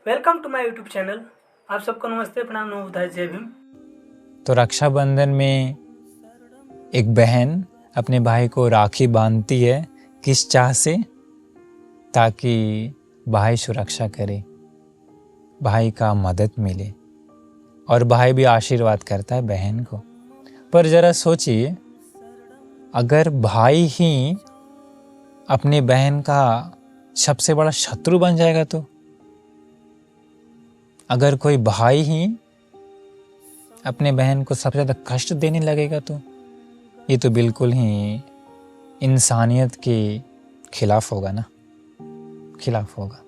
Welcome to my YouTube channel. आप सबको नमस्ते, प्रणाम, नमो बुद्धाय, जय भीम। तो रक्षाबंधन में एक बहन अपने भाई को राखी बांधती है किस चाह से, ताकि भाई सुरक्षा करे, भाई का मदद मिले और भाई भी आशीर्वाद करता है बहन को। पर ज़रा सोचिए, अगर भाई ही अपनी बहन का सबसे बड़ा शत्रु बन जाएगा तो, अगर कोई भाई ही अपने बहन को सबसे ज़्यादा कष्ट देने लगेगा तो ये तो बिल्कुल ही इंसानियत के खिलाफ होगा ना, खिलाफ होगा।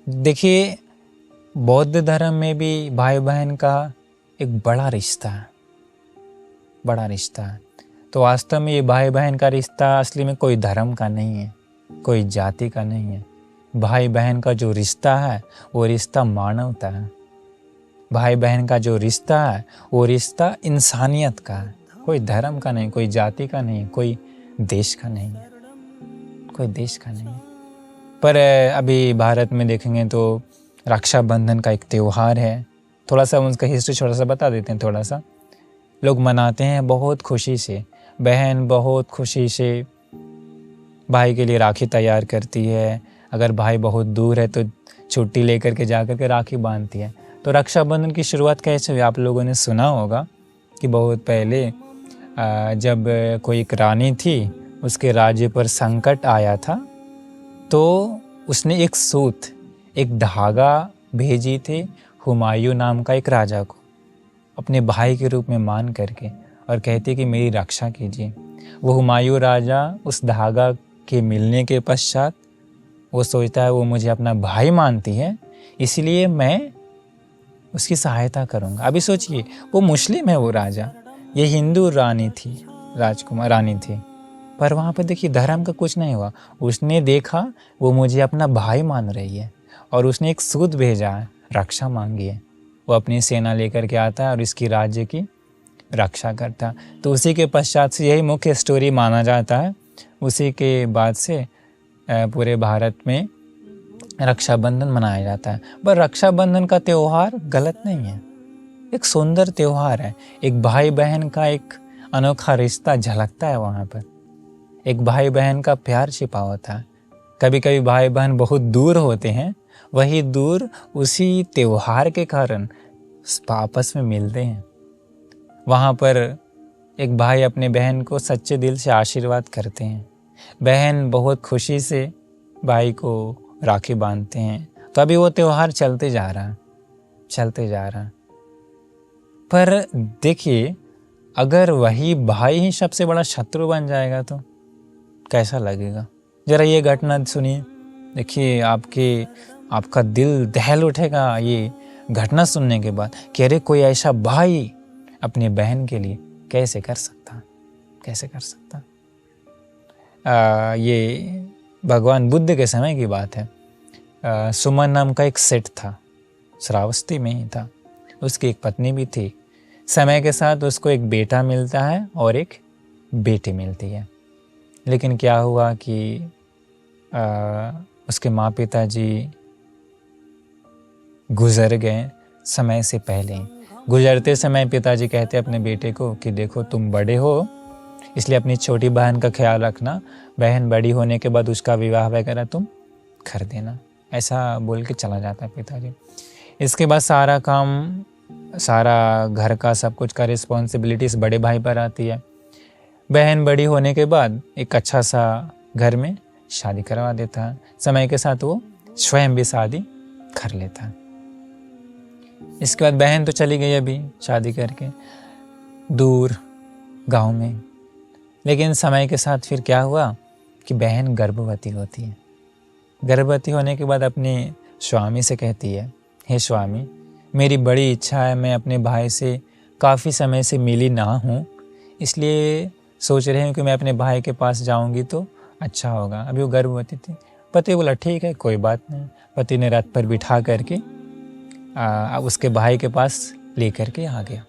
देखिए, बौद्ध धर्म में भी भाई बहन का एक बड़ा रिश्ता है, बड़ा रिश्ता है। तो वास्तव में ये भाई बहन का रिश्ता असली में कोई धर्म का नहीं है, कोई जाति का नहीं है। भाई बहन का जो रिश्ता है वो रिश्ता मानवता है। भाई बहन का जो रिश्ता है वो रिश्ता इंसानियत का है, कोई धर्म का नहीं, कोई जाति का नहीं, कोई देश का नहीं है, कोई देश का नहीं है। पर अभी भारत में देखेंगे तो रक्षाबंधन का एक त्यौहार है। थोड़ा सा उसका हिस्ट्री छोटा सा बता देते हैं। थोड़ा सा लोग मनाते हैं बहुत खुशी से, बहन बहुत खुशी से भाई के लिए राखी तैयार करती है। अगर भाई बहुत दूर है तो छुट्टी लेकर के जा कर के राखी बांधती है। तो रक्षाबंधन की शुरुआत कैसे हुई? आप लोगों ने सुना होगा कि बहुत पहले जब कोई एक रानी थी, उसके राज्य पर संकट आया था, तो उसने एक सूत, एक धागा भेजी थे हुमायूं नाम का एक राजा को, अपने भाई के रूप में मान करके, और कहती कि मेरी रक्षा कीजिए। वो हुमायूं राजा उस धागा के मिलने के पश्चात वो सोचता है वो मुझे अपना भाई मानती है, इसलिए मैं उसकी सहायता करूंगा। अभी सोचिए, वो मुस्लिम है वो राजा, ये हिंदू रानी थी, राजकुमार रानी थी, पर वहाँ पर देखिए धर्म का कुछ नहीं हुआ। उसने देखा वो मुझे अपना भाई मान रही है और उसने एक सूत भेजा है, रक्षा मांगी है। वो अपनी सेना लेकर के आता है और इसकी राज्य की रक्षा करता है। तो उसी के पश्चात से यही मुख्य स्टोरी माना जाता है। उसी के बाद से पूरे भारत में रक्षाबंधन मनाया जाता है। पर रक्षाबंधन का त्यौहार गलत नहीं है, एक सुंदर त्यौहार है। एक भाई बहन का एक अनोखा रिश्ता झलकता है वहाँ पर, एक भाई बहन का प्यार छिपा होता है। कभी कभी भाई बहन बहुत दूर होते हैं, वही दूर उसी त्यौहार के कारण आपस में मिलते हैं। वहाँ पर एक भाई अपने बहन को सच्चे दिल से आशीर्वाद करते हैं, बहन बहुत खुशी से भाई को राखी बांधते हैं। तो अभी वो त्यौहार चलते जा रहा है, चलते जा रहा है। पर देखिए, अगर वही भाई ही सबसे बड़ा शत्रु बन जाएगा तो कैसा लगेगा? जरा ये घटना सुनिए। देखिए, आपका दिल दहल उठेगा ये घटना सुनने के बाद कि अरे, कोई ऐसा भाई अपनी बहन के लिए कैसे कर सकता, कैसे कर सकता। ये भगवान बुद्ध के समय की बात है। सुमन नाम का एक सेठ था, श्रावस्ती में ही था। उसकी एक पत्नी भी थी। समय के साथ उसको एक बेटा मिलता है और एक बेटी मिलती है। लेकिन क्या हुआ कि उसके माँ पिताजी गुजर गए समय से पहले। गुजरते समय पिताजी कहते अपने बेटे को कि देखो, तुम बड़े हो, इसलिए अपनी छोटी बहन का ख्याल रखना, बहन बड़ी होने के बाद उसका विवाह वगैरह तुम कर देना, ऐसा बोल के चला जाता है पिताजी। इसके बाद सारा काम, सारा घर का सब कुछ का रिस्पॉन्सिबिलिटीज बड़े भाई पर आती है। बहन बड़ी होने के बाद एक अच्छा सा घर में शादी करवा देता है। समय के साथ वो स्वयं भी शादी कर लेता है। इसके बाद बहन तो चली गई अभी शादी करके दूर गांव में। लेकिन समय के साथ फिर क्या हुआ कि बहन गर्भवती होती है। गर्भवती होने के बाद अपने स्वामी से कहती है, हे स्वामी, मेरी बड़ी इच्छा है, मैं अपने भाई से काफ़ी समय से मिली ना हूँ, इसलिए सोच रही हूँ कि मैं अपने भाई के पास जाऊँगी तो अच्छा होगा। अभी वो गर्भवती थी। पति बोला ठीक है, कोई बात नहीं। पति ने रथ पर बिठा करके उसके भाई के पास ले करके आ गया।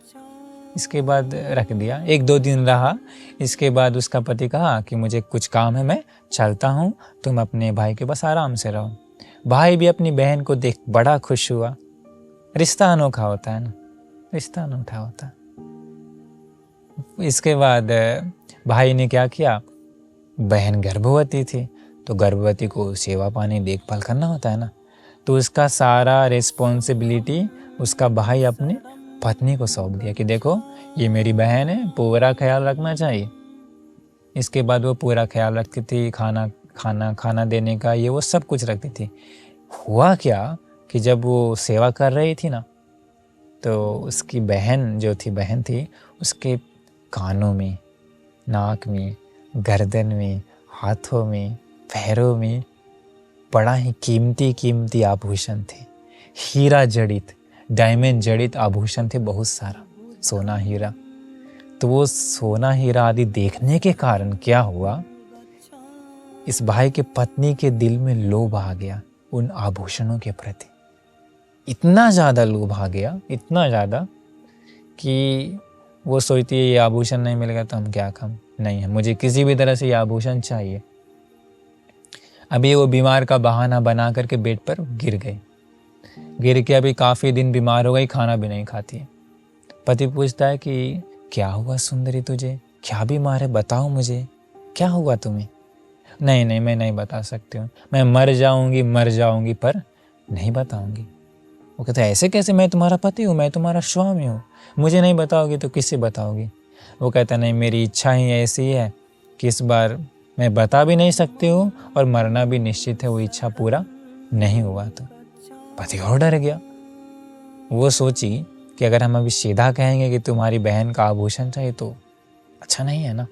इसके बाद रख दिया, 1-2 दिन रहा। इसके बाद उसका पति कहा कि मुझे कुछ काम है, मैं चलता हूँ, तुम अपने भाई के पास आराम से रहो। भाई भी अपनी बहन को देख बड़ा खुश हुआ। रिश्ता अनोखा होता है ना, रिश्ता अनोखा होता है। इसके बाद भाई ने क्या किया, बहन गर्भवती थी तो गर्भवती को सेवा पानी देखभाल करना होता है ना, तो उसका सारा रिस्पॉन्सिबिलिटी उसका भाई अपने पत्नी को सौंप दिया कि देखो ये मेरी बहन है, पूरा ख्याल रखना चाहिए। इसके बाद वो पूरा ख्याल रखती थी, खाना देने का, ये वो सब कुछ रखती थी। हुआ क्या कि जब वो सेवा कर रही थी ना, तो उसकी बहन थी, उसके कानों में, नाक में, गर्दन में, हाथों में, पैरों में बड़ा ही कीमती आभूषण थे। हीरा जड़ित, डायमंड जड़ित आभूषण थे, बहुत सारा सोना हीरा। तो वो सोना हीरा आदि देखने के कारण क्या हुआ, इस भाई के पत्नी के दिल में लोभ आ गया उन आभूषणों के प्रति। इतना ज़्यादा लोभ आ गया, इतना ज़्यादा कि वो सोचती है ये आभूषण नहीं मिलेगा तो हम क्या खाएं, नहीं है, मुझे किसी भी तरह से ये आभूषण चाहिए। अभी वो बीमार का बहाना बना करके बेड पर गिर के अभी काफ़ी दिन बीमार हो गई, खाना भी नहीं खाती है। पति पूछता है कि क्या हुआ सुंदरी, तुझे क्या बीमार है, बताओ मुझे, क्या हुआ तुम्हें? नहीं मैं नहीं बता सकती हूँ, मैं मर जाऊंगी पर नहीं बताऊंगी। वो कहता है ऐसे कैसे, मैं तुम्हारा पति हूँ, मैं तुम्हारा स्वामी हूँ, मुझे नहीं बताओगी तो किससे बताओगी? वो कहता नहीं, मेरी इच्छा ही ऐसी है कि इस बार मैं बता भी नहीं सकती हूँ और मरना भी निश्चित है, वो इच्छा पूरा नहीं हुआ तो। पति और डर गया। वो सोची कि अगर हम अभी सीधा कहेंगे कि तुम्हारी बहन का आभूषण चाहिए तो अच्छा नहीं है ना।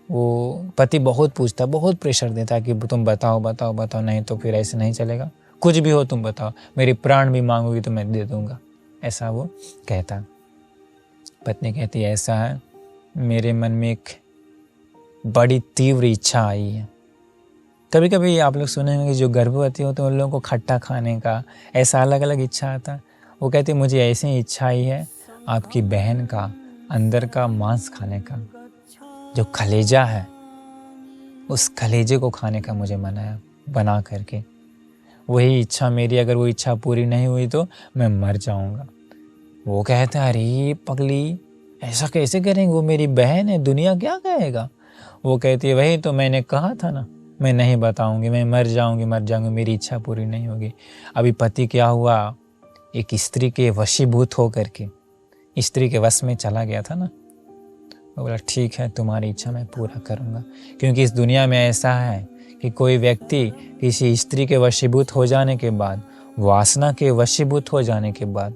वो पति बहुत पूछता, बहुत प्रेशर देता कि तुम बताओ, नहीं तो फिर ऐसे नहीं चलेगा, कुछ भी हो तुम बताओ, मेरी प्राण भी मांगोगी तो मैं दे दूंगा, ऐसा वो कहता। पत्नी कहती ऐसा है, मेरे मन में एक बड़ी तीव्र इच्छा आई है। कभी कभी आप लोग सुने होंगे जो गर्भवती होते हैं उन लोगों को खट्टा खाने का ऐसा अलग अलग इच्छा आता है। वो कहती मुझे ऐसी इच्छा आई है आपकी बहन का अंदर का मांस खाने का, जो कलेजा है उस कलेजे को खाने का मुझे मन है बना करके। वही इच्छा मेरी, अगर वो इच्छा पूरी नहीं हुई तो मैं मर जाऊंगा। वो कहता है अरे पगली ऐसा कैसे करेंगे, वो मेरी बहन है, दुनिया क्या कहेगा? वो कहती है वही तो मैंने कहा था ना, मैं नहीं बताऊंगी, मैं मर जाऊंगी, मेरी इच्छा पूरी नहीं होगी। अभी पति क्या हुआ, एक स्त्री के वशीभूत हो करके स्त्री के वश में चला गया था ना। वो बोला ठीक है तुम्हारी इच्छा मैं पूरा करूंगा, क्योंकि इस दुनिया में ऐसा है कि कोई व्यक्ति किसी स्त्री के वशीभूत हो जाने के बाद, वासना के वशीभूत हो जाने के बाद,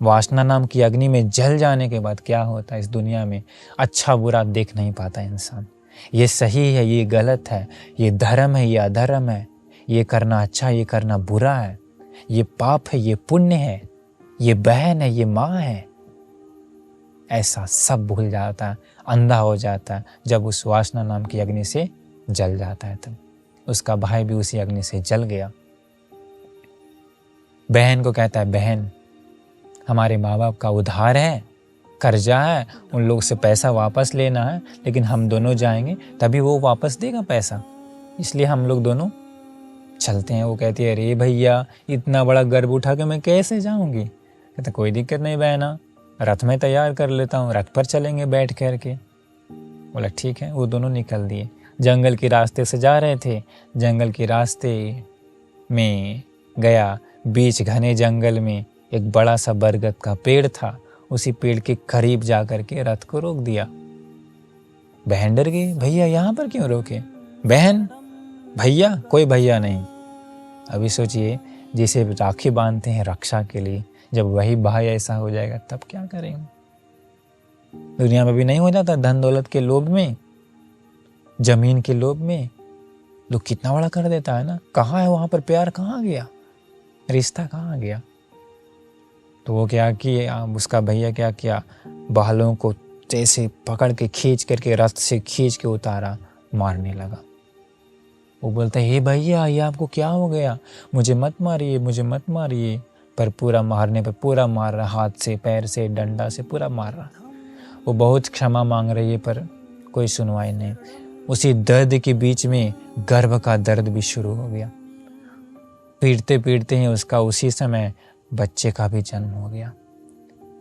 वासना नाम की अग्नि में जल जाने के बाद क्या होता है इस दुनिया में, अच्छा बुरा देख नहीं पाता इंसान। ये सही है, ये गलत है, ये धर्म है, ये अधर्म है, ये करना अच्छा, ये करना बुरा है, ये पाप है, ये पुण्य है, ये बहन है, ये माँ है, ऐसा सब भूल जाता है, अंधा हो जाता है जब उस वासना नाम की अग्नि से जल जाता है। तब उसका भाई भी उसी अग्नि से जल गया। बहन को कहता है बहन हमारे माँ बाप का उधार है, कर्जा है, उन लोग से पैसा वापस लेना है, लेकिन हम दोनों जाएंगे तभी वो वापस देगा पैसा, इसलिए हम लोग दोनों चलते हैं। वो कहती है अरे भैया इतना बड़ा गर्भ उठा के मैं कैसे जाऊंगी? कहते कोई दिक्कत नहीं बहना, रथ में तैयार कर लेता हूँ, रथ पर चलेंगे बैठ कर के। बोला ठीक है। वो दोनों निकल दिए, जंगल के रास्ते से जा रहे थे। जंगल के रास्ते में गया, बीच घने जंगल में एक बड़ा सा बरगद का पेड़ था, उसी पेड़ के करीब जा कर के रथ को रोक दिया। बहन डर गई, भैया यहाँ पर क्यों रोके? बहन भैया, कोई भैया नहीं। अभी सोचिए जिसे राखी बांधते हैं रक्षा के लिए, जब वही भाई ऐसा हो जाएगा तब क्या करेंगे? दुनिया में भी नहीं हो जाता, धन दौलत के लोभ में, जमीन के लोभ में लोग कितना बड़ा कर देता है ना। कहाँ है वहां पर प्यार, कहाँ गया रिश्ता, कहाँ गया? तो वो क्या किया, उसका भैया क्या किया, बालों को जैसे पकड़ के खींच करके रथ से खींच के उतारा, मारने लगा। वो बोलता है हे भैया ये आपको क्या हो गया, मुझे मत मारिए, मुझे मत मारिए। पर पूरा मारने पर पूरा मार रहा, हाथ से, पैर से, डंडा से पूरा मार रहा। वो बहुत क्षमा मांग रही है पर कोई सुनवाई नहीं। उसी दर्द के बीच में गर्भ का दर्द भी शुरू हो गया। पीटते पीटते ही उसका उसी समय बच्चे का भी जन्म हो गया।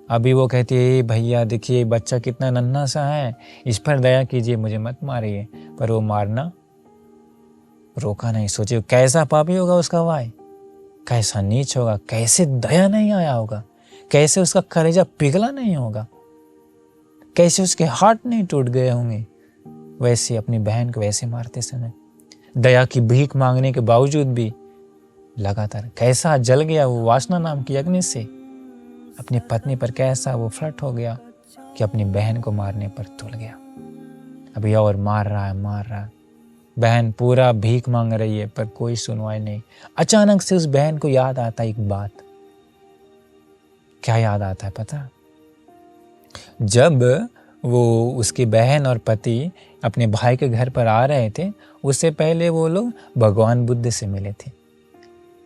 अभी वो कहती है, भैया देखिए बच्चा कितना नन्हा सा है, इस पर दया कीजिए, मुझे मत मारिए। पर वो मारना रोका नहीं। सोचिए कैसा पापी होगा उसका भाई, कैसा नीच होगा, कैसे दया नहीं आया होगा, कैसे उसका कलेजा पिघला नहीं होगा, कैसे उसके हाथ नहीं टूट गए होंगे। वैसे अपनी बहन को वैसे मारते समय दया की भीख मांगने के बावजूद भी लगातार कैसा जल गया वो वासना नाम की अग्नि से। अपनी पत्नी पर कैसा वो फ्लट हो गया कि अपनी बहन को मारने पर तुल गया। अभी और मार रहा है। बहन पूरा भीख मांग रही है पर कोई सुनवाई नहीं। अचानक से उस बहन को याद आता है एक बात। क्या याद आता है पता? जब वो उसकी बहन और पति अपने भाई के घर पर आ रहे थे, उससे पहले वो लोग भगवान बुद्ध से मिले थे।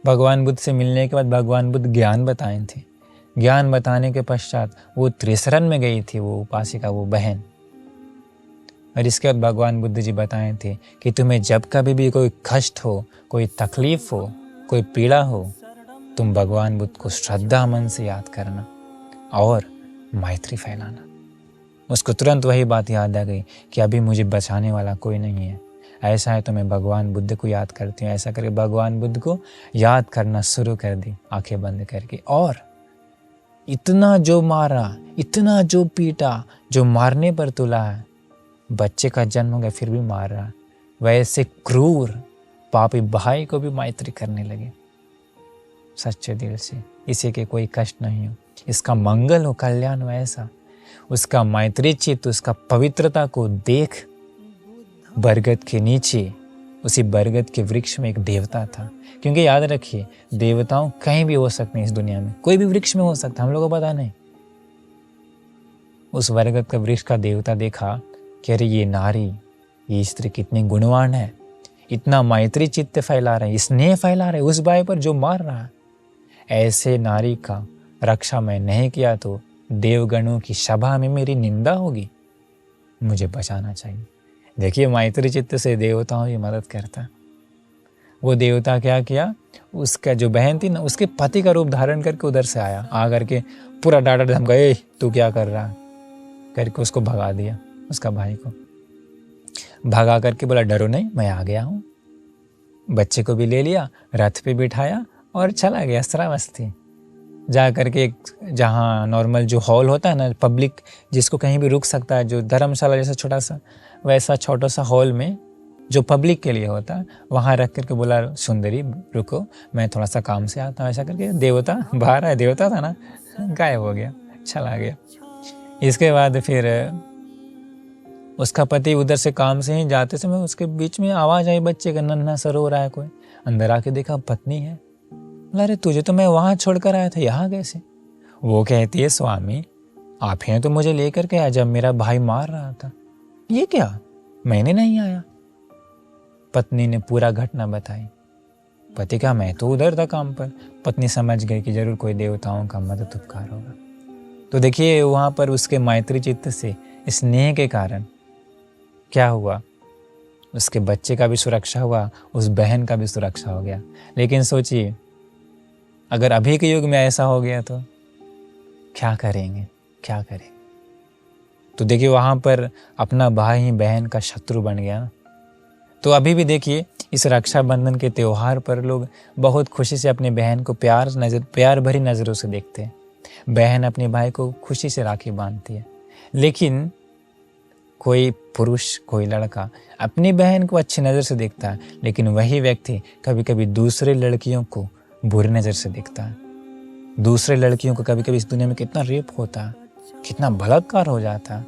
भगवान बुद्ध से मिलने के बाद भगवान बुद्ध ज्ञान बताए थे। ज्ञान बताने के पश्चात वो त्रिशरण में गई थी, वो उपासिका, वो बहन। और इसके बाद भगवान बुद्ध जी बताए थे कि तुम्हें जब कभी भी कोई कष्ट हो, कोई तकलीफ हो, कोई पीड़ा हो, तुम भगवान बुद्ध को श्रद्धा मन से याद करना और मैत्री फैलाना। उसको तुरंत वही बात याद आ गई कि अभी मुझे बचाने वाला कोई नहीं है। ऐसा है तो मैं भगवान बुद्ध को याद करती हूँ। ऐसा करके भगवान बुद्ध को याद करना शुरू कर दी, आंखें बंद करके। और इतना जो मारा, इतना जो पीटा, जो मारने पर तुला है, बच्चे का जन्म हो गया फिर भी मार रहा। वैसे क्रूर पापी भाई को भी मैत्री करने लगे सच्चे दिल से। इसे के कोई कष्ट नहीं हो, इसका मंगल हो, कल्याण हो। ऐसा उसका मैत्री चित्त, उसका पवित्रता को देख बरगद के नीचे, उसी बरगद के वृक्ष में एक देवता था। क्योंकि याद रखिए, देवताओं कहीं भी हो सकते हैं इस दुनिया में, कोई भी वृक्ष में हो सकता है, हम लोगों को पता नहीं। उस बरगद का वृक्ष का देवता देखा कि अरे ये नारी, ये स्त्री कितनी गुणवान है, इतना मैत्री चित्त फैला रहे, स्नेह फैला रहे उस भाई पर जो मार रहा है। ऐसे नारी का रक्षा मैं नहीं किया तो देवगणों की सभा में मेरी निंदा होगी, मुझे बचाना चाहिए। देखिए मैत्री चित्त से देवताओं की मदद करता। वो देवता क्या किया, उसका जो बहन थी ना, उसके पति का रूप धारण करके उधर से आया, आ करके पूरा डांटा धमका, ए तू क्या कर रहा है करके उसको भगा दिया। उसका भाई को भगा करके बोला डरो नहीं, मैं आ गया हूँ। बच्चे को भी ले लिया, रथ पे बिठाया और चला गया श्रावस्ती। जा करके एक जहाँ नॉर्मल जो हॉल होता है ना, पब्लिक जिसको कहीं भी रुक सकता है, जो धर्मशाला जैसा छोटा सा, वैसा छोटा सा हॉल में जो पब्लिक के लिए होता है, वहाँ रख करके बोला सुंदरी रुको, मैं थोड़ा सा काम से आता हूँ। ऐसा करके देवता बाहर आया, देवता था ना, गायब हो गया, चला गया। इसके बाद फिर उसका पति उधर से काम से ही जाते समय उसके बीच में आवाज़ आई, बच्चे का नन्हा सा रो रहा है कोई। अंदर आके देखा पत्नी है। बोला अरे तुझे तो मैं वहाँ छोड़कर आया था, यहाँ कैसे? वो कहती है स्वामी आप हैं तो मुझे लेकर के आया जब मेरा भाई मार रहा था। ये क्या, मैंने नहीं आया। पत्नी ने पूरा घटना बताई। पति कहा मैं तो उधर था काम पर। पत्नी समझ गई कि जरूर कोई देवताओं का मदद उपकार होगा। तो देखिए वहाँ पर उसके मैत्री चित्त से, स्नेह के कारण क्या हुआ, उसके बच्चे का भी सुरक्षा हुआ, उस बहन का भी सुरक्षा हो गया। लेकिन सोचिए अगर अभी के युग में ऐसा हो गया तो क्या करेंगे, क्या करेंगे? तो देखिए वहाँ पर अपना भाई ही बहन का शत्रु बन गया ना। तो अभी भी देखिए इस रक्षाबंधन के त्यौहार पर लोग बहुत खुशी से अपने बहन को प्यार भरी नज़रों से देखते हैं। बहन अपने भाई को खुशी से राखी बांधती है। लेकिन कोई पुरुष, कोई लड़का अपनी बहन को अच्छी नज़र से देखता है, लेकिन वही व्यक्ति कभी कभी दूसरे लड़कियों को बुरी नज़र से देखता है। दूसरे लड़कियों को कभी कभी इस दुनिया में कितना रेप होता है, कितना बलात्कार हो जाता है।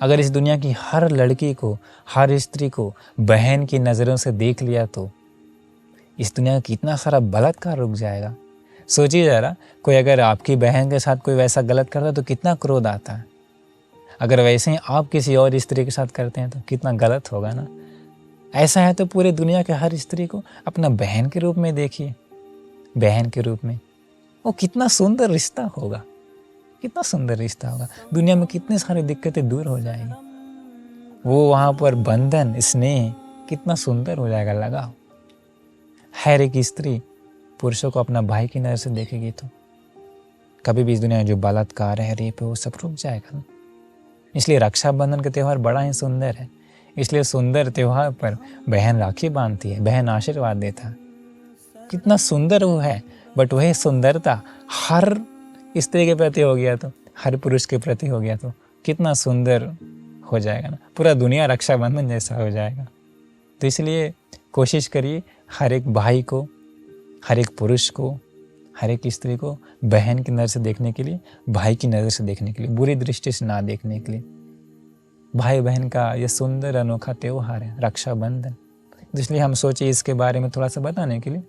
अगर इस दुनिया की हर लड़की को, हर स्त्री को बहन की नज़रों से देख लिया तो इस दुनिया का कितना सारा बलात्कार रुक जाएगा। सोचिए ज़रा, कोई अगर आपकी बहन के साथ कोई वैसा गलत करता है तो कितना क्रोध आता है। अगर वैसे ही आप किसी और स्त्री के साथ करते हैं तो कितना गलत होगा ना। ऐसा है तो पूरे दुनिया के हर स्त्री को अपना बहन के रूप में देखिए। बहन के रूप में वो कितना सुंदर रिश्ता होगा, कितना सुंदर रिश्ता होगा। दुनिया में कितनी सारी दिक्कतें दूर हो जाएगी। वो वहाँ पर बंधन, स्नेह कितना सुंदर हो जाएगा। लगाओ, हर एक स्त्री पुरुषों को अपना भाई की नज़र से देखेगी तो कभी भी इस दुनिया में जो बलात्कार है, रेप है, वो सब रुक जाएगा ना। इसलिए रक्षाबंधन का त्यौहार बड़ा ही सुंदर है। इसलिए सुंदर त्यौहार पर बहन राखी बांधती है, बहन आशीर्वाद देता है। कितना सुंदर वो है। बट वही सुंदरता हर स्त्री के प्रति हो गया तो, हर पुरुष के प्रति हो गया तो कितना सुंदर हो जाएगा ना। पूरा दुनिया रक्षाबंधन जैसा हो जाएगा। तो इसलिए कोशिश करिए हर एक भाई को, हर एक पुरुष को, हर एक स्त्री को बहन की नज़र से देखने के लिए, भाई की नज़र से देखने के लिए, बुरी दृष्टि से ना देखने के लिए। भाई बहन का ये सुंदर अनोखा त्यौहार है रक्षाबंधन। इसलिए हम सोचे इसके बारे में थोड़ा सा बताने के लिए